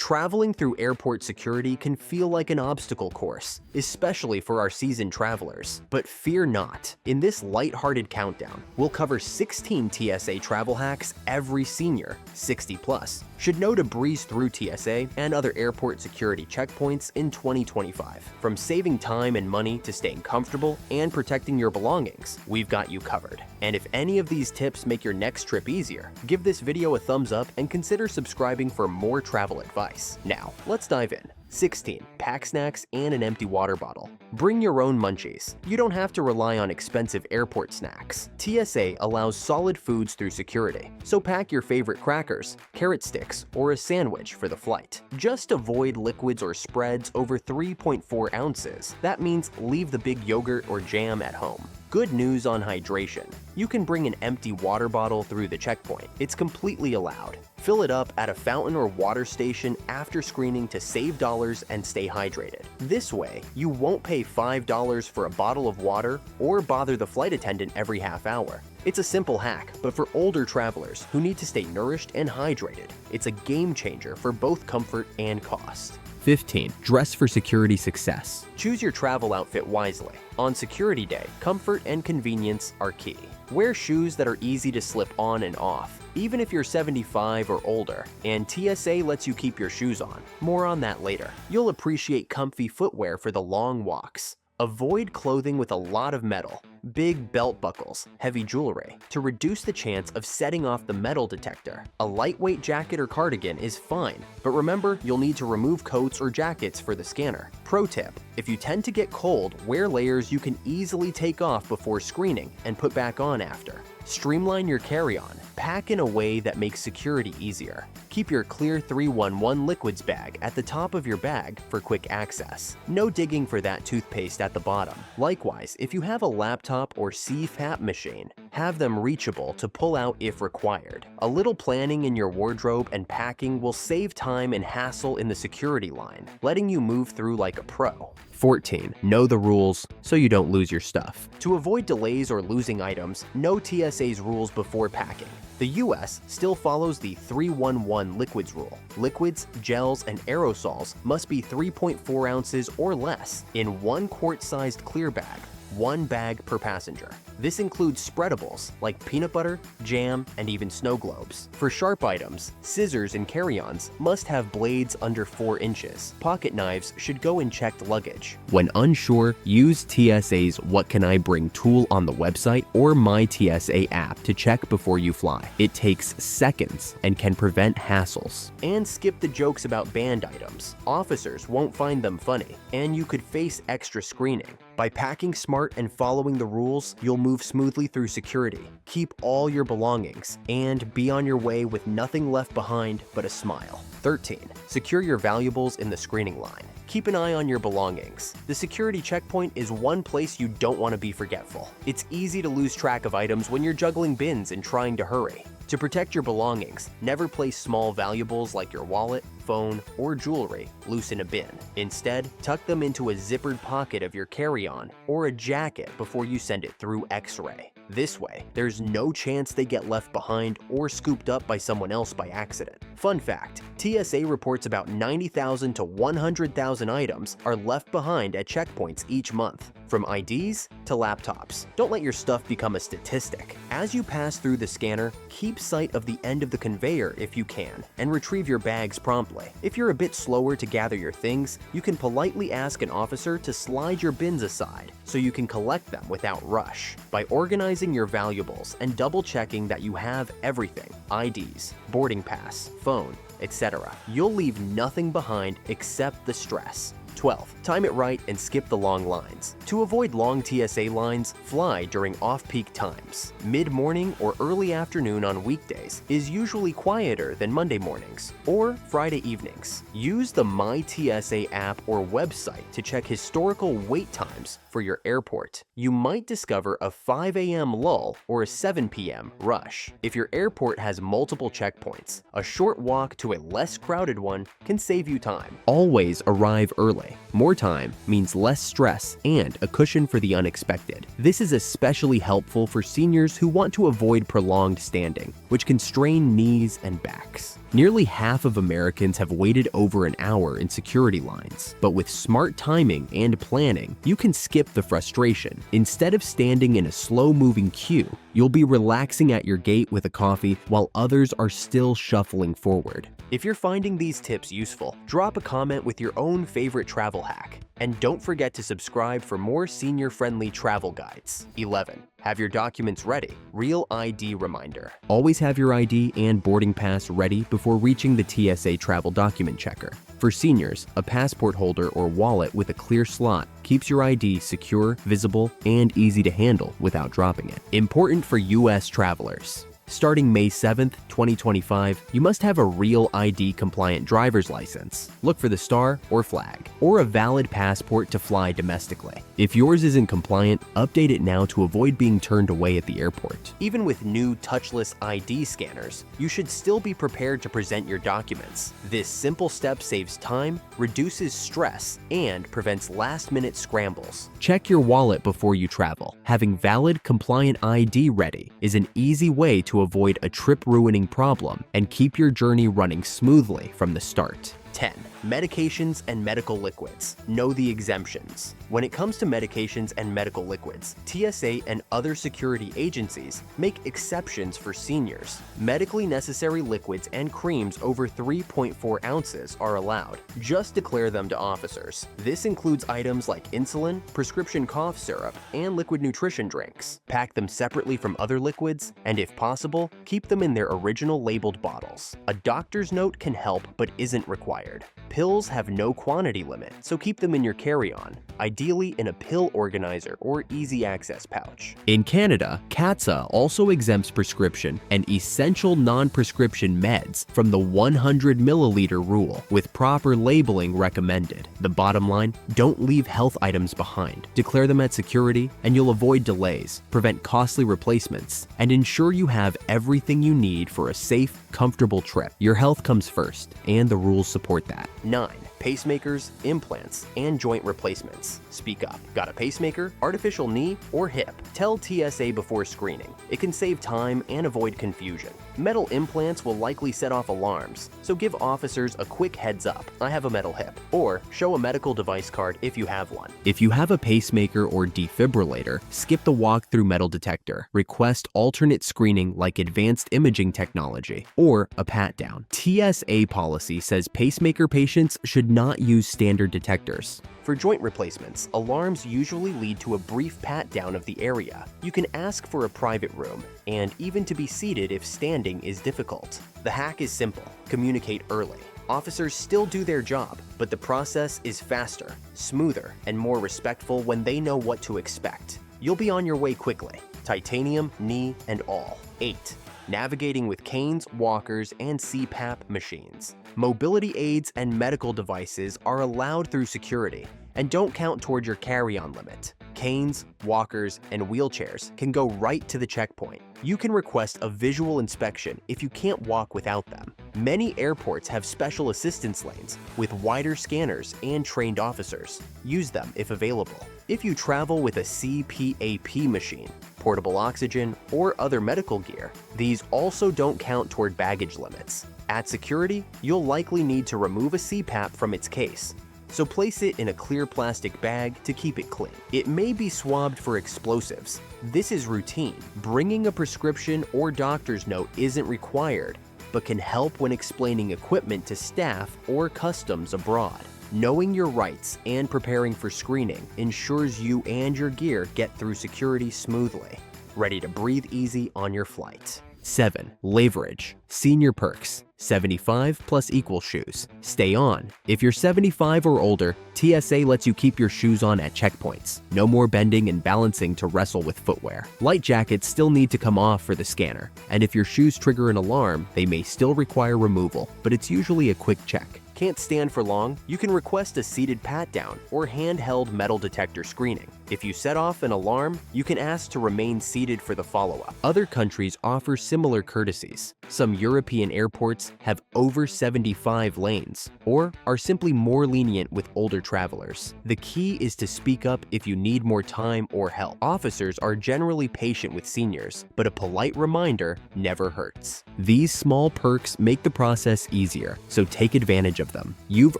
Traveling through airport security can feel like an obstacle course, especially for our seasoned travelers. But fear not. In this lighthearted countdown, we'll cover 16 TSA travel hacks every senior, 60 plus, should know to breeze through TSA and other airport security checkpoints in 2025. From saving time and money to staying comfortable and protecting your belongings, we've got you covered. And if any of these tips make your next trip easier, give this video a thumbs up and consider subscribing for more travel advice. Now, let's dive in. 16. Pack snacks and an empty water bottle. Bring your own munchies. You don't have to rely on expensive airport snacks. TSA allows solid foods through security, so pack your favorite crackers, carrot sticks, or a sandwich for the flight. Just avoid liquids or spreads over 3.4 ounces. That means leave the big yogurt or jam at home. Good news on hydration. You can bring an empty water bottle through the checkpoint. It's completely allowed. Fill it up at a fountain or water station after screening to save dollars and stay hydrated. This way, you won't pay $5 for a bottle of water or bother the flight attendant every half hour. It's a simple hack, but for older travelers who need to stay nourished and hydrated, it's a game changer for both comfort and cost. 15. Dress for security success. Choose your travel outfit wisely. On security day, comfort and convenience are key. Wear shoes that are easy to slip on and off, even if you're 75 or older, and TSA lets you keep your shoes on. More on that later. You'll appreciate comfy footwear for the long walks. Avoid clothing with a lot of metal, big belt buckles, heavy jewelry, to reduce the chance of setting off the metal detector. A lightweight jacket or cardigan is fine, but remember, you'll need to remove coats or jackets for the scanner. Pro tip: if you tend to get cold, wear layers you can easily take off before screening and put back on after. Streamline your carry-on. Pack in a way that makes security easier. Keep your clear 311 liquids bag at the top of your bag for quick access. No digging for that toothpaste at the bottom. Likewise, if you have a laptop or CPAP machine, have them reachable to pull out if required. A little planning in your wardrobe and packing will save time and hassle in the security line, letting you move through like a pro. 14. Know the rules so you don't lose your stuff. To avoid delays or losing items, know TSA's rules before packing. The US still follows the 311 liquids rule. Liquids, gels, and aerosols must be 3.4 ounces or less in one quart-sized clear bag, one bag per passenger. This includes spreadables like peanut butter, jam, and even snow globes. For sharp items, scissors and carry-ons must have blades under 4 inches. Pocket knives should go in checked luggage. When unsure, use TSA's What Can I Bring tool on the website or My TSA app to check before you fly. It takes seconds and can prevent hassles. And skip the jokes about banned items. Officers won't find them funny, and you could face extra screening. By packing smart and following the rules, you'll move smoothly through security, keep all your belongings, and be on your way with nothing left behind but a smile. 13. Secure your valuables in the screening line. Keep an eye on your belongings. The security checkpoint is one place you don't want to be forgetful. It's easy to lose track of items when you're juggling bins and trying to hurry. To protect your belongings, never place small valuables like your wallet, phone, or jewelry loose in a bin. Instead, tuck them into a zippered pocket of your carry-on or a jacket before you send it through X-ray. This way, there's no chance they get left behind or scooped up by someone else by accident. Fun fact: TSA reports about 90,000 to 100,000 items are left behind at checkpoints each month, from IDs to laptops. Don't let your stuff become a statistic. As you pass through the scanner, keep sight of the end of the conveyor if you can, and retrieve your bags promptly. If you're a bit slower to gather your things, you can politely ask an officer to slide your bins aside so you can collect them without rush. By organizing your valuables and double-checking that you have everything, IDs, boarding pass, phone, etc., you'll leave nothing behind except the stress. 12. Time it right and skip the long lines. To avoid long TSA lines, fly during off-peak times. Mid-morning or early afternoon on weekdays is usually quieter than Monday mornings or Friday evenings. Use the My TSA app or website to check historical wait times for your airport. You might discover a 5 a.m. lull or a 7 p.m. rush. If your airport has multiple checkpoints, a short walk to a less crowded one can save you time. Always arrive early. More time means less stress and a cushion for the unexpected. This is especially helpful for seniors who want to avoid prolonged standing, which can strain knees and backs. Nearly half of Americans have waited over an hour in security lines, but with smart timing and planning, you can skip the frustration. Instead of standing in a slow-moving queue, you'll be relaxing at your gate with a coffee while others are still shuffling forward. If you're finding these tips useful, drop a comment with your own favorite travel hack. And don't forget to subscribe for more senior-friendly travel guides. 11. Have your documents ready. Real ID reminder. Always have your ID and boarding pass ready before reaching the TSA travel document checker. For seniors, a passport holder or wallet with a clear slot keeps your ID secure, visible, and easy to handle without dropping it. Important for U.S. travelers. Starting May 7th, 2025, you must have a real ID-compliant driver's license. Look for the star or flag, or a valid passport to fly domestically. If yours isn't compliant, update it now to avoid being turned away at the airport. Even with new touchless ID scanners, you should still be prepared to present your documents. This simple step saves time, reduces stress, and prevents last-minute scrambles. Check your wallet before you travel. Having valid, compliant ID ready is an easy way to avoid a trip-ruining problem and keep your journey running smoothly from the start. 10. Medications and medical liquids. Know the exemptions. When it comes to medications and medical liquids, TSA and other security agencies make exceptions for seniors. Medically necessary liquids and creams over 3.4 ounces are allowed. Just declare them to officers. This includes items like insulin, prescription cough syrup, and liquid nutrition drinks. Pack them separately from other liquids, and if possible, keep them in their original labeled bottles. A doctor's note can help but isn't required. Pills have no quantity limit, so keep them in your carry-on, ideally in a pill organizer or easy access pouch. In Canada, TSA also exempts prescription and essential non-prescription meds from the 100 milliliter rule, with proper labeling recommended. The bottom line, don't leave health items behind. Declare them at security and you'll avoid delays, prevent costly replacements, and ensure you have everything you need for a safe, comfortable trip. Your health comes first, and the rules support that. 9. Pacemakers, implants, and joint replacements. Speak up. Got a pacemaker, artificial knee, or hip? Tell TSA before screening. It can save time and avoid confusion. Metal implants will likely set off alarms, so give officers a quick heads up. I have a metal hip. Or show a medical device card if you have one. If you have a pacemaker or defibrillator, skip the walk-through metal detector. Request alternate screening like advanced imaging technology or a pat-down. TSA policy says pacemaker patients should not use standard detectors. For joint replacements, alarms usually lead to a brief pat-down of the area. You can ask for a private room, and even to be seated if standing is difficult. The hack is simple. Communicate early. Officers still do their job, but the process is faster, smoother, and more respectful when they know what to expect. You'll be on your way quickly. Titanium, knee, and all. 8. Navigating with canes, walkers, and CPAP machines. Mobility aids and medical devices are allowed through security and don't count toward your carry-on limit. Canes, walkers, and wheelchairs can go right to the checkpoint. You can request a visual inspection if you can't walk without them. Many airports have special assistance lanes with wider scanners and trained officers. Use them if available. If you travel with a CPAP machine, portable oxygen, or other medical gear, these also don't count toward baggage limits. At security, you'll likely need to remove a CPAP from its case, so place it in a clear plastic bag to keep it clean. It may be swabbed for explosives. This is routine. Bringing a prescription or doctor's note isn't required, but can help when explaining equipment to staff or customs abroad. Knowing your rights and preparing for screening ensures you and your gear get through security smoothly, ready to breathe easy on your flight. 7. Leverage. Senior perks. 75 plus equal shoes. Stay on. If you're 75 or older, TSA lets you keep your shoes on at checkpoints. No more bending and balancing to wrestle with footwear. Light jackets still need to come off for the scanner, and if your shoes trigger an alarm, they may still require removal, but it's usually a quick check. Can't stand for long? You can request a seated pat-down or handheld metal detector screening. If you set off an alarm, you can ask to remain seated for the follow-up. Other countries offer similar courtesies. Some European airports have over 75 lanes, or are simply more lenient with older travelers. The key is to speak up if you need more time or help. Officers are generally patient with seniors, but a polite reminder never hurts. These small perks make the process easier, so take advantage of them. You've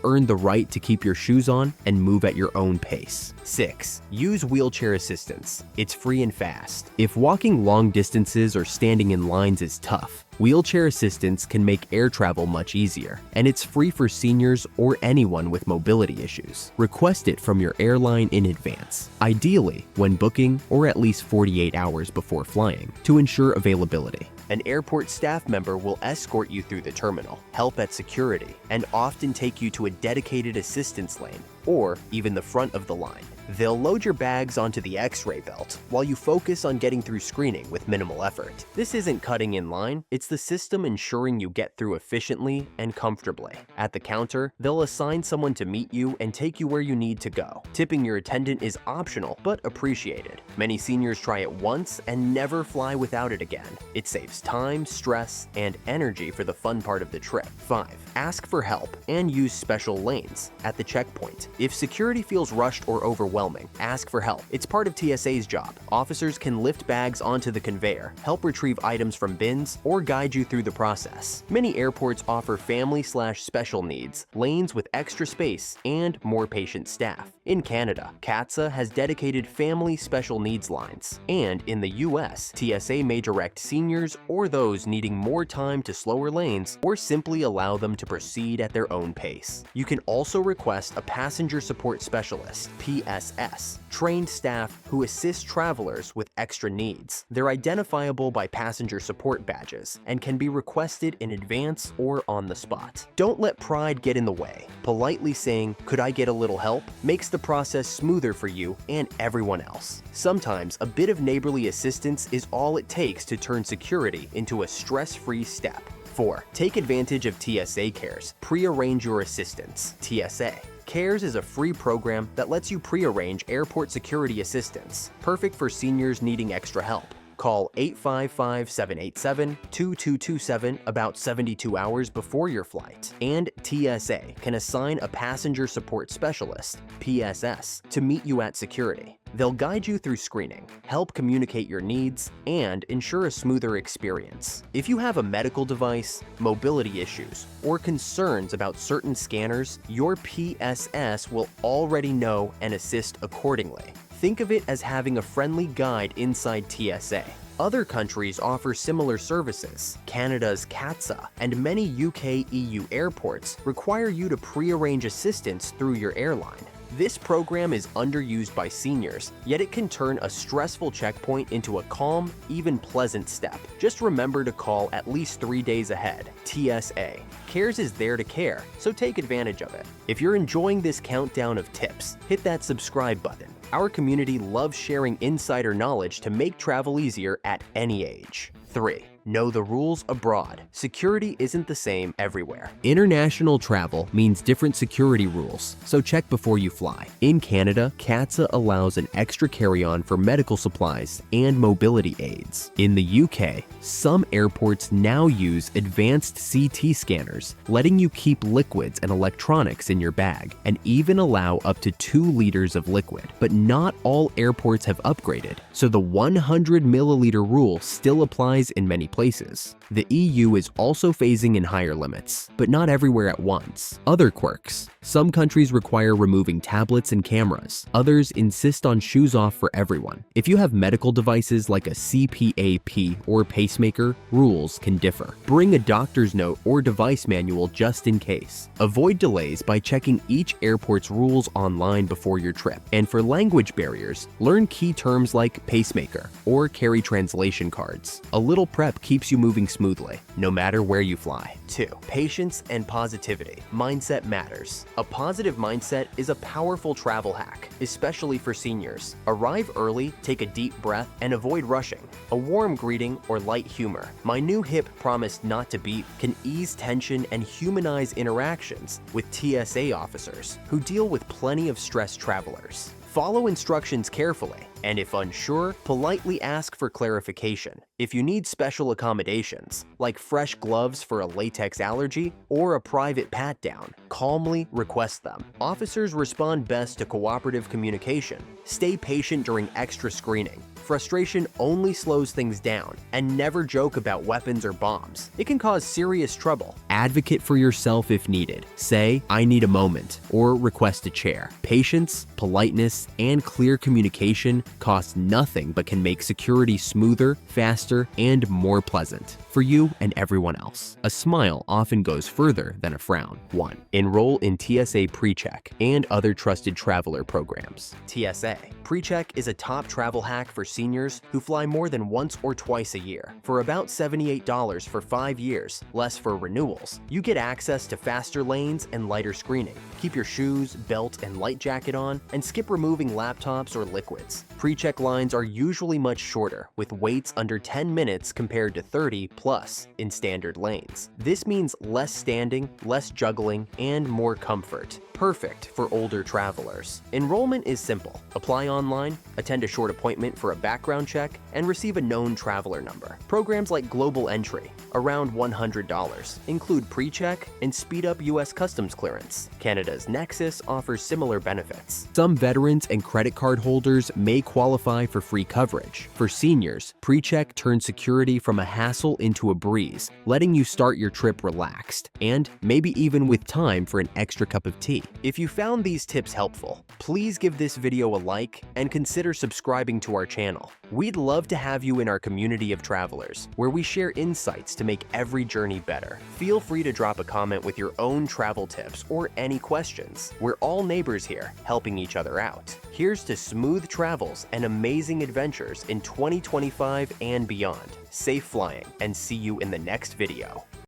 earned the right to keep your shoes on and move at your own pace. 6. Use wheelchair assistance. It's free and fast. If walking long distances or standing in lines is tough, wheelchair assistance can make air travel much easier, and it's free for seniors or anyone with mobility issues. Request it from your airline in advance, ideally when booking or at least 48 hours before flying, to ensure availability. An airport staff member will escort you through the terminal, help at security, and often take you to a dedicated assistance lane, or even the front of the line. They'll load your bags onto the X-ray belt while you focus on getting through screening with minimal effort. This isn't cutting in line, it's the system ensuring you get through efficiently and comfortably. At the counter, they'll assign someone to meet you and take you where you need to go. Tipping your attendant is optional, but appreciated. Many seniors try it once and never fly without it again. It saves time, stress, and energy for the fun part of the trip. 5. Ask for help and use special lanes at the checkpoint. If security feels rushed or overwhelming, ask for help. It's part of TSA's job. Officers can lift bags onto the conveyor, help retrieve items from bins, or guide you through the process. Many airports offer family/special needs, lanes with extra space, and more patient staff. In Canada, CATSA has dedicated family special needs lines. And in the US, TSA may direct seniors or those needing more time to slower lanes, or simply allow them to proceed at their own pace. You can also request a passenger support specialist, PSS, trained staff who assist travelers with extra needs. They're identifiable by passenger support badges and can be requested in advance or on the spot. Don't let pride get in the way. Politely saying, "Could I get a little help?" makes the process smoother for you and everyone else. Sometimes a bit of neighborly assistance is all it takes to turn security into a stress-free step. 4. Take advantage of TSA Cares. Pre-arrange your assistance. TSA Cares is a free program that lets you pre-arrange airport security assistance, perfect for seniors needing extra help. Call 855-787-2227 about 72 hours before your flight, and TSA can assign a passenger support specialist, PSS, to meet you at security. They'll guide you through screening, help communicate your needs, and ensure a smoother experience. If you have a medical device, mobility issues, or concerns about certain scanners, your PSS will already know and assist accordingly. Think of it as having a friendly guide inside TSA. Other countries offer similar services. Canada's CATSA and many UK/EU airports require you to pre-arrange assistance through your airline. This program is underused by seniors, yet it can turn a stressful checkpoint into a calm, even pleasant step. Just remember to call at least 3 days ahead. TSA Cares is there to care, so take advantage of it. If you're enjoying this countdown of tips, hit that subscribe button. Our community loves sharing insider knowledge to make travel easier at any age. 3. Know the rules abroad. Security isn't the same everywhere. International travel means different security rules, so check before you fly. In Canada, CATSA allows an extra carry-on for medical supplies and mobility aids. In the UK, some airports now use advanced CT scanners, letting you keep liquids and electronics in your bag, and even allow up to 2 liters of liquid. But not all airports have upgraded, so the 100 milliliter rule still applies in many places. The EU is also phasing in higher limits, but not everywhere at once. Other quirks. Some countries require removing tablets and cameras. Others insist on shoes off for everyone. If you have medical devices like a CPAP or pacemaker, rules can differ. Bring a doctor's note or device manual just in case. Avoid delays by checking each airport's rules online before your trip. And for language barriers, learn key terms like pacemaker or carry translation cards. A little prep keeps you moving smoothly, no matter where you fly. 2. Patience and positivity. Mindset matters. A positive mindset is a powerful travel hack, especially for seniors. Arrive early, take a deep breath, and avoid rushing. A warm greeting or light humor. "My new hip promised not to beat" can ease tension and humanize interactions with TSA officers who deal with plenty of stressed travelers. Follow instructions carefully, and if unsure, politely ask for clarification. If you need special accommodations, like fresh gloves for a latex allergy or a private pat-down, calmly request them. Officers respond best to cooperative communication. Stay patient during extra screening. Frustration only slows things down, and never joke about weapons or bombs. It can cause serious trouble. Advocate for yourself if needed. Say, "I need a moment," or request a chair. Patience, politeness, and clear communication cost nothing but can make security smoother, faster, and more pleasant for you and everyone else. A smile often goes further than a frown. 1. Enroll in TSA PreCheck and other trusted traveler programs. TSA PreCheck is a top travel hack for seniors who fly more than once or twice a year. For about $78 for 5 years, less for renewals, you get access to faster lanes and lighter screening. Keep your shoes, belt, and light jacket on, and skip removing laptops or liquids. PreCheck lines are usually much shorter, with waits under 10 minutes compared to 30 plus in standard lanes. This means less standing, less juggling, and more comfort. Perfect for older travelers. Enrollment is simple. Apply online, attend a short appointment for a background check, and receive a known traveler number. Programs like Global Entry, around $100, include PreCheck and speed up U.S. Customs clearance. Canada's Nexus offers similar benefits. Some veterans and credit card holders may qualify for free coverage. For seniors, PreCheck turns security from a hassle into a breeze, letting you start your trip relaxed, and maybe even with time for an extra cup of tea. If you found these tips helpful, please give this video a like and consider subscribing to our channel. We'd love to have you in our community of travelers, where we share insights to make every journey better. Feel free to drop a comment with your own travel tips or any questions. We're all neighbors here, helping each other out. Here's to smooth travels and amazing adventures in 2025 and beyond. Safe flying, and see you in the next video.